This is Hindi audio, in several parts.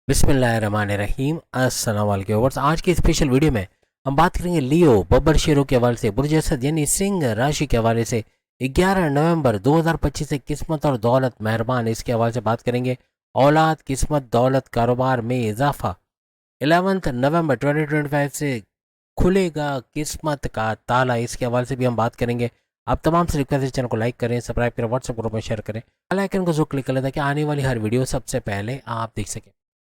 बिस्मिल्लाहिर्रहमानिर्रहीम। अस्सलाम वालेकुम व्यूअर्स। आज की स्पेशल वीडियो में हम बात करेंगे लियो बब्बर शेरों के हवाले से, बुर्ज असद यानी सिंह राशि के हवाले से 11 नवंबर 2025 से किस्मत और दौलत मेहरबान, इसके हवाले से बात करेंगे। औलाद, किस्मत, दौलत, कारोबार में इजाफा। 11 नवंबर 2025 से खुलेगा किस्मत का ताला, इसके हवाले से भी हम बात करेंगे। आप तमाम से रिक्वेस्ट है चैनल को लाइक करें, सब्सक्राइब करें, व्हाट्सएप ग्रुप में शेयर करें, बेल आइकन को जो क्लिक कर लें ताकि आने वाली हर वीडियो सबसे पहले आप देख सकें।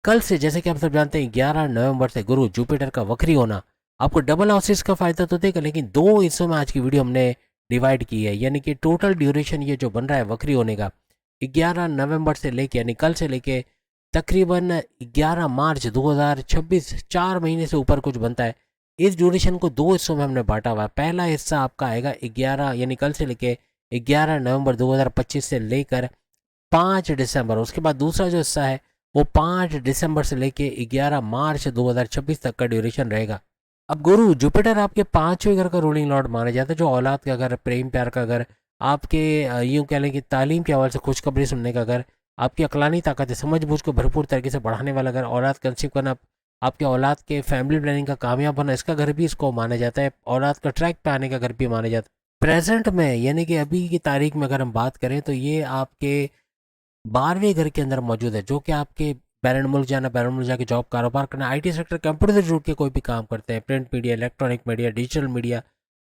कल से जैसे कि आप सब जानते हैं 11 नवंबर से गुरु जुपिटर का वक्री होना आपको डबल हाउसेस का फायदा तो देगा, लेकिन दो हिस्सों में आज की वीडियो हमने डिवाइड की है। यानी कि टोटल ड्यूरेशन ये जो बन रहा है वक्री होने का 11 नवंबर से लेके, यानी कल से लेके तकरीबन 11 मार्च 2026, 4 महीने से ऊपर कुछ बनता है। इस ड्यूरेशन को दो हिस्सों में हमने बांटा हुआ है। पहला हिस्सा आपका आएगा 11 यानी कल से लेके 11 नवंबर 2025 से लेकर 5 दिसंबर। उसके बाद दूसरा जो हिस्सा है वो 5 दिसंबर से लेके 11 मार्च 2026 तक का ड्यूरेशन रहेगा। अब गुरु जुपिटर आपके पांचवें घर का रूलिंग लॉर्ड माना जाता है, जो औलाद का घर, प्रेम प्यार का घर, आपके यूं कह लें कि तालीम के हवाले से खुशखबरी सुनने का घर, आपकी अकलानी ताकत है, समझ बूझ को भरपूर तरीके से बढ़ाने वाला घर, औलाद कंसीव करना, आपके औलाद के फैमिली प्लानिंग का कामयाब होना, इसका घर भी इसको माना जाता है। औलाद का ट्रैक पे आने का घर भी माना जाता है। प्रेजेंट में यानी कि अभी की तारीख में अगर हम बात करें तो ये आपके 12वें घर के अंदर मौजूद है, जो कि आपके बैरन मुल्क जाना, बैरन मुल्क जाके जॉब, कारोबार करना, आईटी सेक्टर, कंप्यूटर से जुड़ के कोई भी काम करते हैं, print media, electronic media, digital media,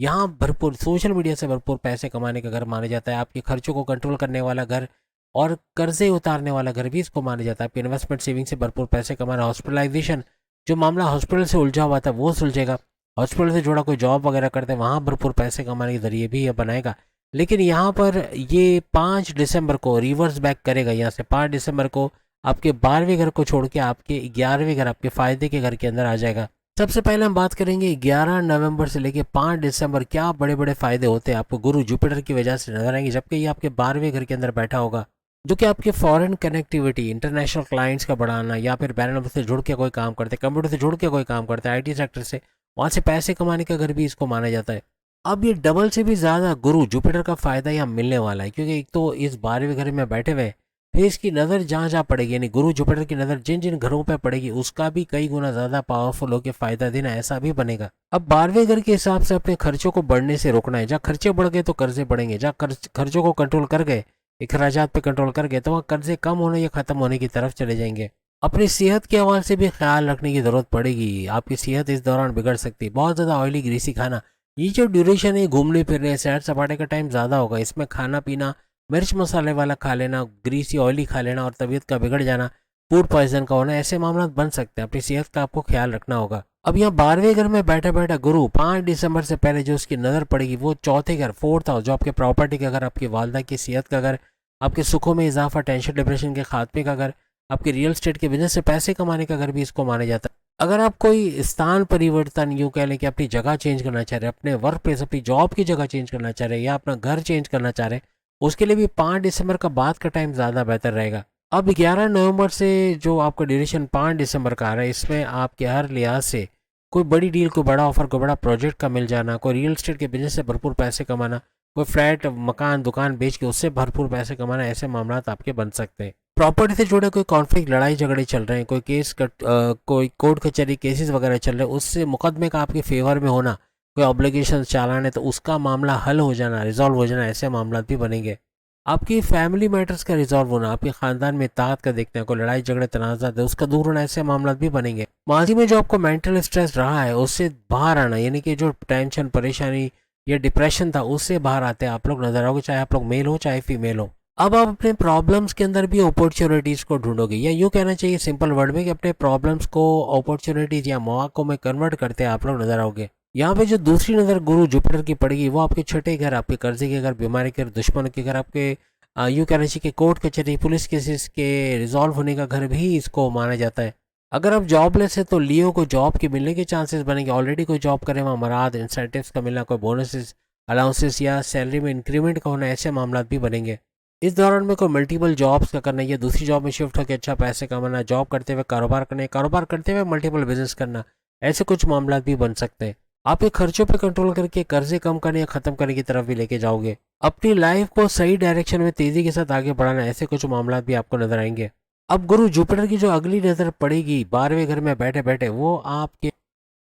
यहाँ भरपूर सोशल मीडिया से भरपूर पैसे कमाने का घर माना जाता है। आपके खर्चों को कंट्रोल करने वाला घर और कर्जे उतारने वाला घर भी इसको माना जाता है। आपकी इन्वेस्टमेंट सेविंग से भरपूर पैसे कमाना, हॉस्पिटलाइजेशन, जो मामला हॉस्पिटल से उलझा हुआ था वो सुलझेगा। हॉस्पिटल से जुड़ा कोई जॉब वगैरह करते हैं वहाँ भरपूर पैसे कमाने के जरिए भी ये बनाएगा। लेकिन यहाँ पर ये 5 दिसंबर को रिवर्स बैक करेगा। यहाँ से 5 दिसंबर को आपके 12वें घर को छोड़ के आपके 11वें घर, आपके फायदे के घर के अंदर आ जाएगा। सबसे पहले हम बात करेंगे 11 नवंबर से लेके 5 दिसंबर क्या बड़े बड़े फायदे होते हैं आपको गुरु जुपिटर की वजह से नजर आएंगे, जबकि ये आपके 12वें घर के अंदर बैठा होगा, जो कि आपके फॉरेन कनेक्टिविटी, इंटरनेशनल क्लाइंट्स का बढ़ाना, या फिर बैरन से जुड़ के कोई काम करते हैं, कंप्यूटर से जुड़ के कोई काम करते हैं, आईटी सेक्टर से, वहाँ से पैसे कमाने का घर भी इसको माना जाता है। अब ये डबल से भी ज़्यादा गुरु जुपिटर का फायदा यहाँ मिलने वाला है, क्योंकि एक तो इस 12वें घर में बैठे हुए हैं, फिर इसकी नज़र जहाँ जहाँ पड़ेगी, यानी गुरु जुपिटर की नज़र जिन जिन घरों पर पड़ेगी उसका भी कई गुना ज़्यादा पावरफुल होकर फायदा देना, ऐसा भी बनेगा। अब 12वें घर के हिसाब से अपने खर्चों को बढ़ने से रोकना है। जहाँ खर्चे बढ़ गए तो कर्जे बढ़ेंगे, जहाँ खर्चों को कंट्रोल कर गए, अखराजात पे कंट्रोल कर गए, तो वहाँ कर्जे कम होने या खत्म होने की तरफ चले जाएंगे। अपनी सेहत के हवाले से भी ख्याल रखने की जरूरत पड़ेगी। आपकी सेहत इस दौरान बिगड़ सकती है। बहुत ज़्यादा ऑयली ग्रीसी खाना, ये जो ड्यूरेशन है घूमने फिरने सैर सपाटे का टाइम ज़्यादा होगा, इसमें खाना पीना मिर्च मसाले वाला खा लेना, ग्रीसी ऑयली खा लेना और तबीयत का बिगड़ जाना, फूड पॉइजन का होना, ऐसे मामला बन सकते हैं। अपनी सेहत का आपको ख्याल रखना होगा। अब यहाँ 12वें घर में बैठा बैठा गुरु 5 दिसंबर से पहले जो उसकी नज़र पड़ेगी वो चौथे घर, फोर्थ हाउस, जो आपके प्रॉपर्टी का घर, आपकी वालदा की सेहत का घर, आपके सुखों में इजाफा, टेंशन डिप्रेशन के खात्मे का घर, आपके रियल स्टेट के बिजनेस से पैसे कमाने का घर भी इसको माना जाता है। अगर आप कोई स्थान परिवर्तन, यूँ कह लें कि अपनी जगह चेंज करना चाह रहे हैं, अपने वर्क प्लेस, अपनी जॉब की जगह चेंज करना चाह रहे हैं, या अपना घर चेंज करना चाह रहे हैं, उसके लिए भी 5 दिसंबर का बाद का टाइम ज़्यादा बेहतर रहेगा। अब 11 नवंबर से जो आपका ड्यूरेशन 5 दिसंबर का आ रहा है, इसमें आपके हर लिहाज से कोई बड़ी डील, कोई बड़ा ऑफर, कोई बड़ा प्रोजेक्ट का मिल जाना, कोई रियल एस्टेट के बिजनेस से भरपूर पैसे कमाना, कोई फ्लैट मकान दुकान बेच के उससे भरपूर पैसे कमाना, ऐसे मामला आपके बन सकते हैं। प्रॉपर्टी से जुड़े कोई कॉन्फ्लिक्ट, लड़ाई झगड़े चल रहे हैं, कोई केस कोई कोर्ट कचहरी केसेस वगैरह चल रहे हैं, उससे मुकदमे का आपके फेवर में होना, कोई ऑब्लिगेशन चालान है तो उसका मामला हल हो जाना, रिजॉल्व हो जाना, ऐसे मामला भी बनेंगे। आपकी फैमिली मैटर्स का रिजॉल्व होना, आपके खानदान में इत्तेहाद का देखना, कोई लड़ाई झगड़े तनाज़ात है उसका दूर होना, ऐसे मामला भी बनेंगे। माजी में जो आपको मेंटल स्ट्रेस रहा है उससे बाहर आना, यानी कि जो टेंशन, परेशानी या डिप्रेशन था उससे बाहर आते हैं आप लोग नजर आओगे, चाहे आप लोग मेल हो चाहे फीमेल हो। अब आप अपने प्रॉब्लम्स के अंदर भी अपॉर्चुनिटीज़ को ढूंढोगे, या यूँ कहना चाहिए सिंपल वर्ड में कि अपने प्रॉब्लम्स को अपॉर्चुनिटीज़ या मौक़ों में कन्वर्ट करते आप लोग नजर आओगे। यहाँ पे जो दूसरी नज़र गुरु जुपिटर की पड़ेगी वो आपके छठे घर, आपके कर्जे के घर, बीमारी के घर, दुश्मनों के घर, आपके यूँ कहना चाहिए कि कोर्ट कचहरी पुलिस केसेस के रिजॉल्व होने का घर भी इसको माना जाता है। अगर आप जॉबलेस है तो लियो को जॉब के मिलने के चांसेस बनेंगे। ऑलरेडी कोई जॉब करे वहाँ मराद, इंसेंटिव्स का मिलना, कोई बोनसेस, अलाउंसेस या सैलरी में इंक्रीमेंट का होना, ऐसे मामला भी बनेंगे। इस दौरान में कोई मल्टीपल जॉब्स का करना, या दूसरी जॉब में शिफ्ट होकर अच्छा पैसे कमाना, जॉब करते हुए कारोबार करना, कारोबार करते हुए मल्टीपल बिजनेस करना, ऐसे कुछ मामला भी बन सकते हैं। आपके खर्चों पर कंट्रोल करके कर्जे कम करने या खत्म करने की तरफ भी लेके जाओगे। अपनी लाइफ को सही डायरेक्शन में तेजी के साथ आगे बढ़ाना, ऐसे कुछ मामला भी आपको नजर आएंगे। अब गुरु जुपिटर की जो अगली नजर पड़ेगी 12वें घर में बैठे बैठे, वो आपके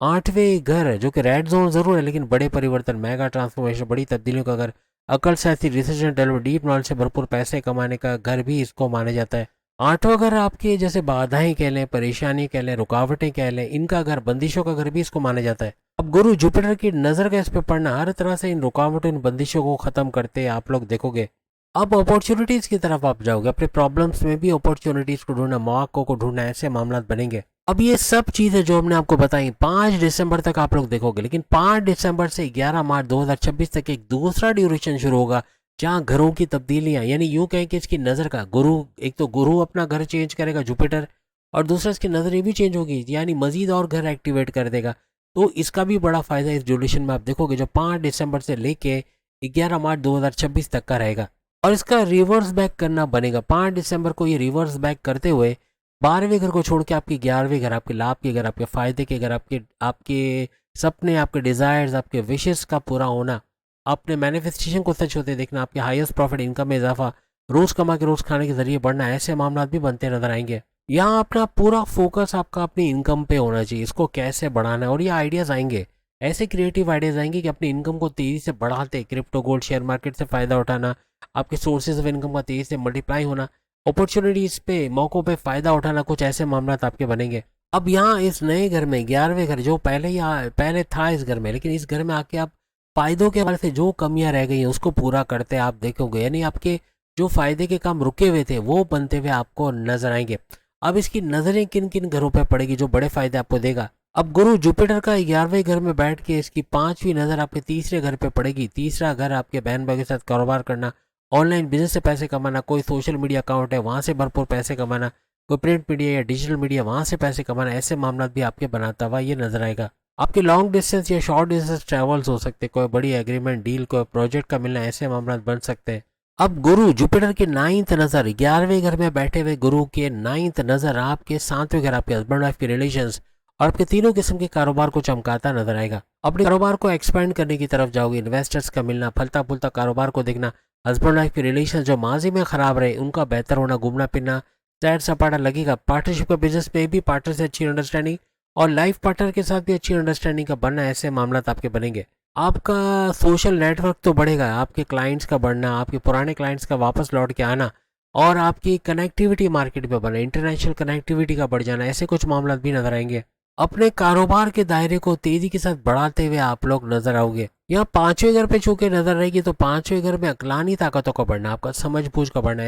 8वें घर, जो कि रेड जोन जरूर है लेकिन बड़े परिवर्तन, मेगा ट्रांसफॉर्मेशन, बड़ी तब्दीलियों का घर, अकल साथी, research and development, deep knowledge से भरपूर पैसे कमाने का घर भी इसको माना जाता है। 8वां घर आपके जैसे बाधाएं कह लें, परेशानी कह लें, रुकावटें कह लें, इनका घर, बंदिशों का घर भी इसको माना जाता है। अब गुरु जुपिटर की नजर का इस पे पड़ना हर तरह से इन रुकावटों, इन बंदिशों को खत्म करते आप लोग देखोगे। अब अपॉर्चुनिटीज की तरफ आप जाओगे, अपने प्रॉब्लम्स में भी अपॉर्चुनिटीज को ढूंढना, मौकों को ढूंढना, ऐसे मामला बनेंगे। अब ये सब चीजें जो हमने आपको बताई 5 दिसंबर तक आप लोग देखोगे, लेकिन 5 दिसंबर से 11 मार्च 2026 तक एक दूसरा ड्यूरेशन शुरू होगा, जहां घरों की तब्दीलियां, यानी यूं कहें कि इसकी नजर का गुरु, एक तो गुरु अपना घर चेंज करेगा जुपिटर, और दूसरा इसकी नजर ये भी चेंज होगी, यानी मजीद और घर एक्टिवेट कर देगा। तो इसका भी बड़ा फायदा इस ड्यूरेशन में आप देखोगे, जो 5 दिसंबर से लेके 11 मार्च 2026 तक का रहेगा। और इसका रिवर्स बैक करना बनेगा 5 दिसंबर को, ये रिवर्स बैक करते हुए 12वें घर को छोड़ के आपके 11वें घर, आपके लाभ के घर, आपके फायदे के घर, आपके आपके सपने, आपके डिजायर्स, आपके विशेष का पूरा होना, आपने मैनिफेस्टेशन को सच होते देखना, आपके हाईएस्ट प्रॉफिट, इनकम में इजाफा, रोज कमा के रोज खाने के जरिए बढ़ना, ऐसे मामला भी बनते नजर आएंगे। यहाँ अपना पूरा फोकस आपका अपनी इनकम पे होना चाहिए, इसको कैसे बढ़ाना है, और ये आइडियाज आएंगे, ऐसे क्रिएटिव आइडियाज आएंगे कि अपनी इनकम को तेजी से बढ़ाते, क्रिप्टो, गोल्ड, शेयर मार्केट से फायदा उठाना, आपके सोर्सेज ऑफ इनकम का तेजी से मल्टीप्लाई होना, अपॉर्चुनिटीज पे, मौकों पे फायदा उठाना, कुछ ऐसे मामला आपके बनेंगे। अब यहाँ इस नए घर में 11वें घर, जो पहले था इस घर में, लेकिन इस घर में आके आप फायदों के हवाले से जो कमियां रह गई हैं उसको पूरा करते आप देखोगे, यानी आपके जो फायदे के काम रुके हुए थे वो बनते हुए आपको नजर आएंगे। अब इसकी नजरें किन किन घरों पर पड़ेगी जो बड़े फायदे आपको देगा। अब गुरु जुपिटर का 11वें घर में बैठ के इसकी 5वीं नजर आपके तीसरे घर पे पड़ेगी। तीसरा घर आपके बहन भाई के साथ कारोबार करना, ऑनलाइन बिजनेस से पैसे कमाना, कोई सोशल मीडिया अकाउंट है वहां से भरपूर पैसे कमाना, कोई प्रिंट मीडिया या डिजिटल मीडिया वहां से पैसे कमाना, ऐसे मामला भी आपके बनाता हुआ ये नजर आएगा। आपके लॉन्ग डिस्टेंस या शॉर्ट डिस्टेंस ट्रेवल्स हो सकते, कोई बड़ी एग्रीमेंट डील, कोई प्रोजेक्ट का मिलना, ऐसे मामला बन सकते हैं। अब गुरु जुपिटर की 9th नजर, 11वें घर में बैठे हुए गुरु के 9th नजर आपके 7वें घर, आपके हस्बैंड वाइफ के रिलेशंस और आपके तीनों किस्म के कारोबार को चमकाता नजर आएगा। अपने कारोबार को एक्सपेंड करने की तरफ जाओगे, इन्वेस्टर्स का मिलना, फलता फूलता कारोबार को देखना, हस्बैंड वाइफ के रिलेशन जो माजी में खराब रहे उनका बेहतर होना, घूमना फिरना सैर सपाटा लगेगा। पार्टनरशिप का बिजनेस में भी पार्टनर से अच्छी अंडरस्टैंडिंग और लाइफ पार्टनर के साथ भी अच्छी अंडरस्टैंडिंग का बनना, ऐसे मामला आपके बनेंगे। आपका सोशल नेटवर्क तो बढ़ेगा, आपके क्लाइंट्स का बढ़ना, आपके पुराने क्लाइंट्स का वापस लौट के आना और आपकी कनेक्टिविटी मार्केट में बढ़ना, इंटरनेशनल कनेक्टिविटी का बढ़ जाना, ऐसे कुछ मामला भी नजर आएंगे। अपने कारोबार के दायरे को तेजी के साथ बढ़ाते हुए आप लोग नजर आओगे। यहाँ 5वें घर पे चूंकि नजर रहेगी तो 5वें घर में अकलानी ताकतों का बढ़ना, आपका समझ बूझ का बढ़ना,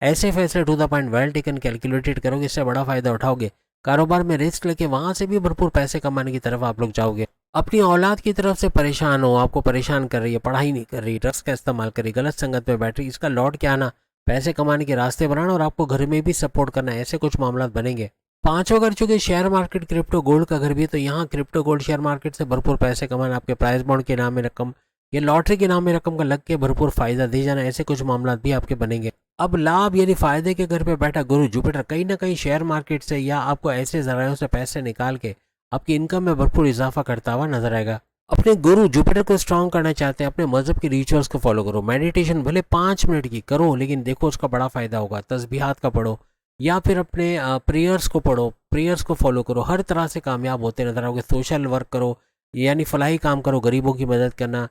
ऐसे फैसले to the point, well taken, calculated करोगे, इससे बड़ा फायदा उठाओगे। कारोबार में रिस्क लेके वहां से भी भरपूर पैसे कमाने की तरफ आप लोग जाओगे। अपनी औलाद की तरफ से परेशान हो, आपको परेशान कर रही है, पढ़ाई नहीं कर रही, ड्रग्स का इस्तेमाल कर रही, गलत संगत में बैठ रही, इसका लौट के आना, पैसे कमाने के रास्ते बनाना और आपको घर में भी सपोर्ट करना, ऐसे कुछ मामला बनेंगे। 5वां घर चूंकि शेयर मार्केट, क्रिप्टो, गोल्ड का घर भी है, तो यहाँ क्रिप्टो, गोल्ड, शेयर मार्केट से भरपूर पैसे कमाना, आपके प्राइस बॉन्ड के नाम में रकम या लॉटरी के नाम में रकम का लग के भरपूर फायदा दे जाना, ऐसे कुछ मामला भी आपके बनेंगे। अब लाभ यानी फायदे के घर पे बैठा गुरु जुपिटर कहीं ना कहीं शेयर मार्केट से या आपको ऐसे जरायों से पैसे निकाल के आपकी इनकम में भरपूर इजाफा करता हुआ नजर आएगा। अपने गुरु जुपिटर को स्ट्रांग करना चाहते हैं, अपने मजहब के रिचुअल्स को फॉलो करो, मेडिटेशन भले 5 मिनट की करो लेकिन देखो उसका बड़ा फायदा होगा। तस्बीहात का पढ़ो या फिर अपने प्रेयर्स को पढ़ो, प्रेयर्स को फॉलो करो, हर तरह से कामयाब होते नजर आओगे। सोशल वर्क करो यानी फलाही काम करो, गरीबों की मदद करना,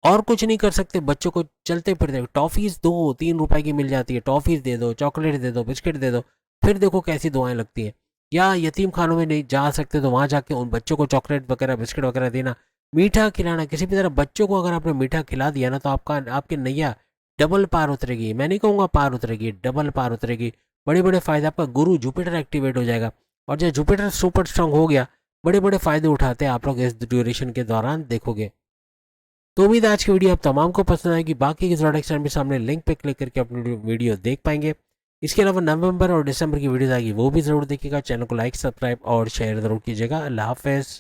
और कुछ नहीं कर सकते बच्चों को चलते फिरते टॉफीज दो, 3 रुपए की मिल जाती है, टॉफीज दे दो, चॉकलेट दे दो, बिस्किट दे दो, फिर देखो कैसी दुआएं लगती हैं। या यतीम खानों में नहीं जा सकते तो वहां जाके उन बच्चों को चॉकलेट वगैरह, बिस्किट वगैरह देना, मीठा खिलाना, किसी भी तरह बच्चों को अगर आपने मीठा खिला दिया ना तो आपकी नैया डबल पार उतरेगी। मैं नहीं कहूँगा पार उतरेगी, डबल पार उतरेगी। बड़े बड़े फायदे, आपका गुरु जुपिटर एक्टिवेट हो जाएगा और जब जुपिटर सुपर स्ट्रांग हो गया बड़े बड़े फायदे उठाते हैं आप लोग इस ड्यूरेशन के दौरान देखोगे। तो उम्मीद है आज की वीडियो आप तमाम को पसंद आएगी। बाकी के ज़ोडिएक साइन भी सामने लिंक पे क्लिक करके अपनी वीडियो देख पाएंगे। इसके अलावा नवंबर और दिसंबर की वीडियोस आएगी वो भी ज़रूर देखिएगा। चैनल को लाइक, सब्सक्राइब और शेयर ज़रूर कीजिएगा। अल्लाह हाफिज़।